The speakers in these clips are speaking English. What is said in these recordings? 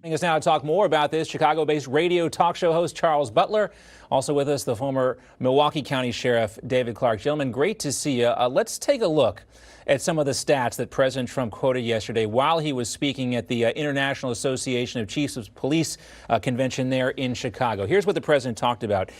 Joining us now to talk more about this, Chicago-based radio talk show host Charles Butler. Also with us, the former Milwaukee County Sheriff David Clarke. Gentlemen, great to see you. Let's take a look at some of the stats that President Trump quoted yesterday while he was speaking at the International Association of Chiefs of Police convention there in Chicago. Here's what the president talked about.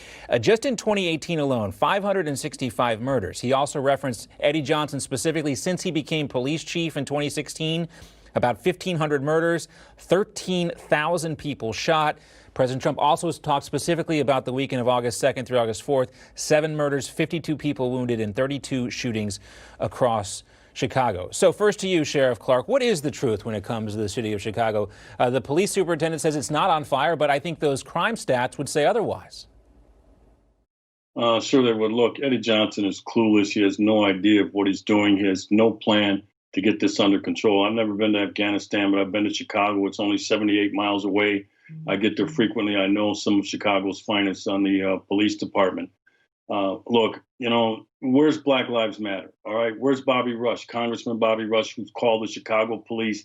Just in 2018 alone, 565 murders. He also referenced Eddie Johnson specifically since he became police chief in 2016. About 1,500 murders, 13,000 people shot. President Trump also talked specifically about the weekend of August 2nd through August 4th. 7 murders, 52 people wounded, and 32 shootings across Chicago. So first to you, Sheriff Clarke, what is the truth when it comes to the city of Chicago? The police superintendent says it's not on fire, but I think those crime stats would say otherwise. Sure they would. Look, Eddie Johnson is clueless. He has no idea of what he's doing. He has no plan to get this under control. I've never been to Afghanistan, but I've been to Chicago. It's only 78 miles away. I get there frequently. I know some of Chicago's finest on the police department. Look, where's Black Lives Matter? All right, where's Bobby Rush, Congressman Bobby Rush, who's called the Chicago police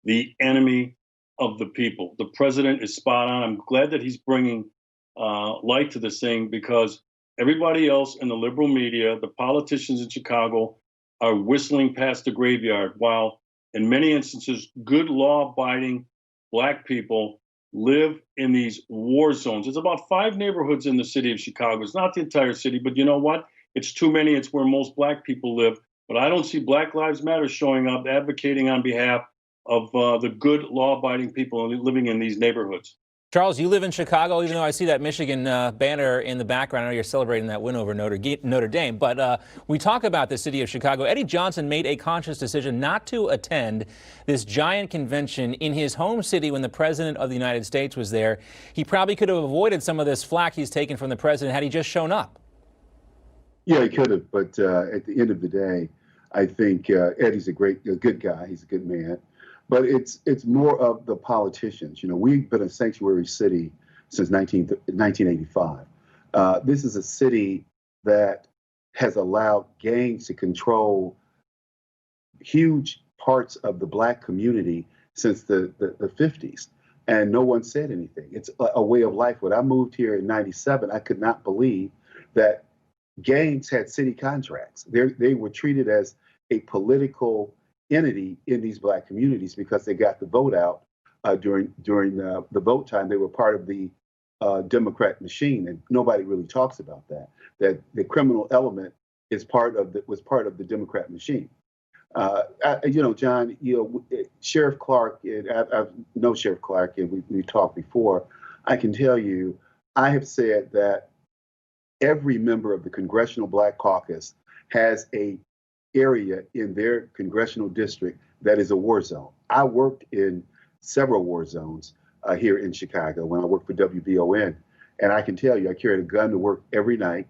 the enemy of the people? The president is spot on. I'm glad that he's bringing light to this thing, because everybody else in the liberal media, the politicians in Chicago, are whistling past the graveyard, while in many instances, good law-abiding Black people live in these war zones. There's about 5 neighborhoods in the city of Chicago. It's not the entire city, but you know what? It's too many. It's where most Black people live. But I don't see Black Lives Matter showing up, advocating on behalf of the good law-abiding people living in these neighborhoods. Charles, you live in Chicago, even though I see that Michigan banner in the background. I know you're celebrating that win over Notre Dame. But we talk about the city of Chicago. Eddie Johnson made a conscious decision not to attend this giant convention in his home city when the president of the United States was there. He probably could have avoided some of this flack he's taken from the president had he just shown up. Yeah, he could have. But at the end of the day, I think Eddie's a good guy. He's a good man. But it's more of the politicians. We've been a sanctuary city since 1985. This is a city that has allowed gangs to control huge parts of the Black community since the 50s. And no one said anything. It's a way of life. When I moved here in 97, I could not believe that gangs had city contracts. They were treated as a political entity in these Black communities because they got the vote out during the vote time. They were part of the Democrat machine, and nobody really talks about that. That the criminal element was part of the Democrat machine. John, Sheriff Clarke, and I know Sheriff Clarke, and we talked before. I can tell you, I have said that every member of the Congressional Black Caucus has a area in their congressional district that is a war zone. I worked in several war zones here in Chicago when I worked for WVON. And I can tell you, I carried a gun to work every night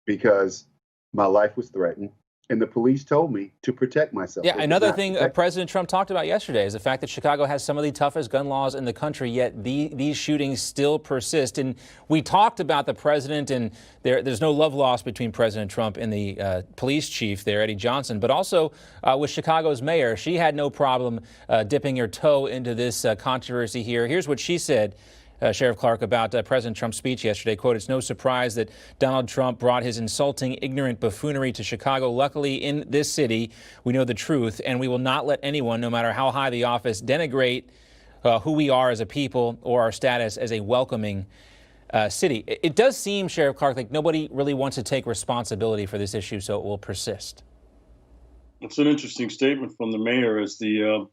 because my life was threatened. And the police told me to protect myself. Yeah, another thing President Trump talked about yesterday is the fact that Chicago has some of the toughest gun laws in the country, yet these shootings still persist. And we talked about the president, and there's no love lost between President Trump and the police chief there, Eddie Johnson, but also with Chicago's mayor. She had no problem dipping her toe into this controversy here. Here's what she said. Sheriff Clarke, about President Trump's speech yesterday. Quote, "It's no surprise that Donald Trump brought his insulting, ignorant buffoonery to Chicago. Luckily, in this city, we know the truth, and we will not let anyone, no matter how high the office, denigrate who we are as a people or our status as a welcoming city." It does seem, Sheriff Clarke, like nobody really wants to take responsibility for this issue, so it will persist. It's an interesting statement from the mayor, as the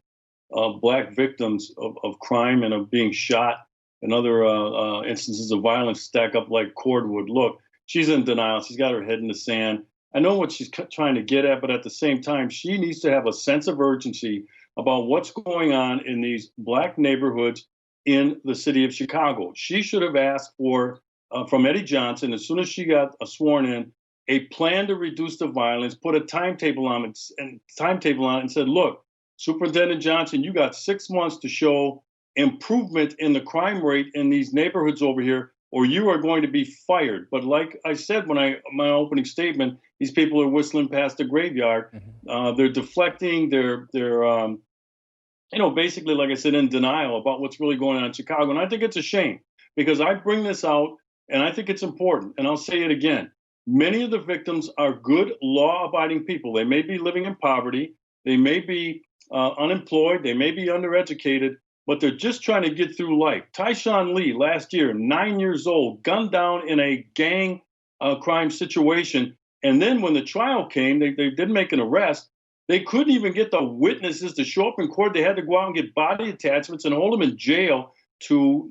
Black victims of crime and of being shot and other instances of violence stack up like cordwood. Look, she's in denial. She's got her head in the sand. I know what she's trying to get at, but at the same time, she needs to have a sense of urgency about what's going on in these Black neighborhoods in the city of Chicago. She should have asked for, from Eddie Johnson, as soon as she got sworn in, a plan to reduce the violence, put a timetable on it, and said, look, Superintendent Johnson, you got 6 months to show improvement in the crime rate in these neighborhoods over here, or you are going to be fired. But like I said my opening statement, these people are whistling past the graveyard. They're deflecting. They're basically, like I said, in denial about what's really going on in Chicago. And I think it's a shame because I bring this out and I think it's important. And I'll say it again. Many of the victims are good, law-abiding people. They may be living in poverty. They may be unemployed. They may be undereducated, but they're just trying to get through life. Tyshawn Lee, last year, 9 years old, gunned down in a gang crime situation. And then when the trial came, they didn't make an arrest. They couldn't even get the witnesses to show up in court. They had to go out and get body attachments and hold them in jail to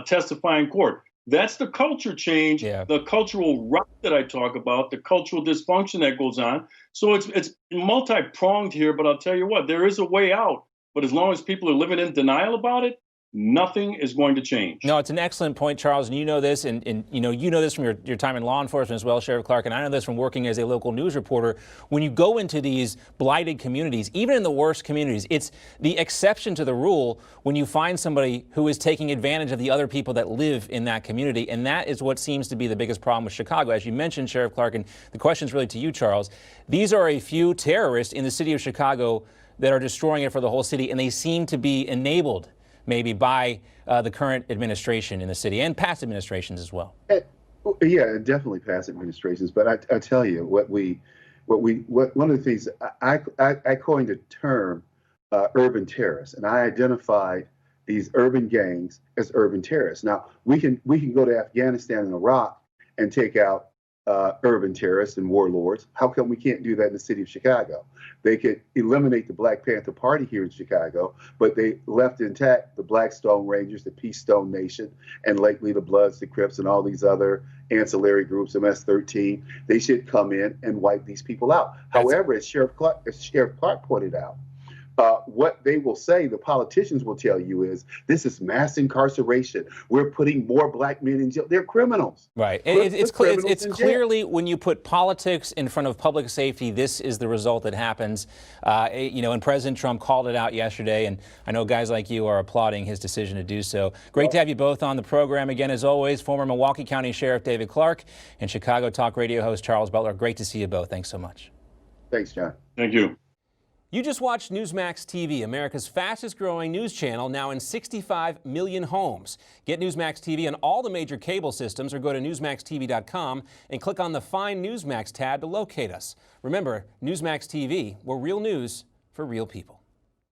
testify in court. That's the culture change, the cultural rot that I talk about, the cultural dysfunction that goes on. So it's multi-pronged here, but I'll tell you what, there is a way out. But as long as people are living in denial about it, nothing is going to change. No, it's an excellent point, Charles, and you know this, and you know this from your time in law enforcement as well, Sheriff Clarke, and I know this from working as a local news reporter. When you go into these blighted communities, even in the worst communities, it's the exception to the rule when you find somebody who is taking advantage of the other people that live in that community, and that is what seems to be the biggest problem with Chicago. As you mentioned, Sheriff Clarke, and the question is really to you, Charles, these are a few terrorists in the city of Chicago that are destroying it for the whole city, and they seem to be enabled maybe by the current administration in the city and past administrations as well. Yeah, definitely past administrations. But I tell you what one of the things I coined a term, urban terrorists, and I identified these urban gangs as urban terrorists. Now we can go to Afghanistan and Iraq and take out urban terrorists and warlords. How come we can't do that in the city of Chicago? They could eliminate the Black Panther Party here in Chicago, but they left intact the Blackstone Rangers, the Peace Stone Nation, and lately the Bloods, the Crips, and all these other ancillary groups, MS-13. They should come in and wipe these people out. However, as Sheriff Clarke pointed out, what they will say, the politicians will tell you, is this is mass incarceration. We're putting more black men in jail. They're criminals. Right. It's clearly when you put politics in front of public safety, this is the result that happens. And President Trump called it out yesterday, and I know guys like you are applauding his decision to do so. Great to have you both on the program again, as always. Former Milwaukee County Sheriff David Clarke and Chicago Talk Radio host Charles Butler. Great to see you both. Thanks so much. Thanks, John. Thank you. You just watched Newsmax TV, America's fastest growing news channel, now in 65 million homes. Get Newsmax TV on all the major cable systems or go to newsmaxtv.com and click on the Find Newsmax tab to locate us. Remember, Newsmax TV, we're real news for real people.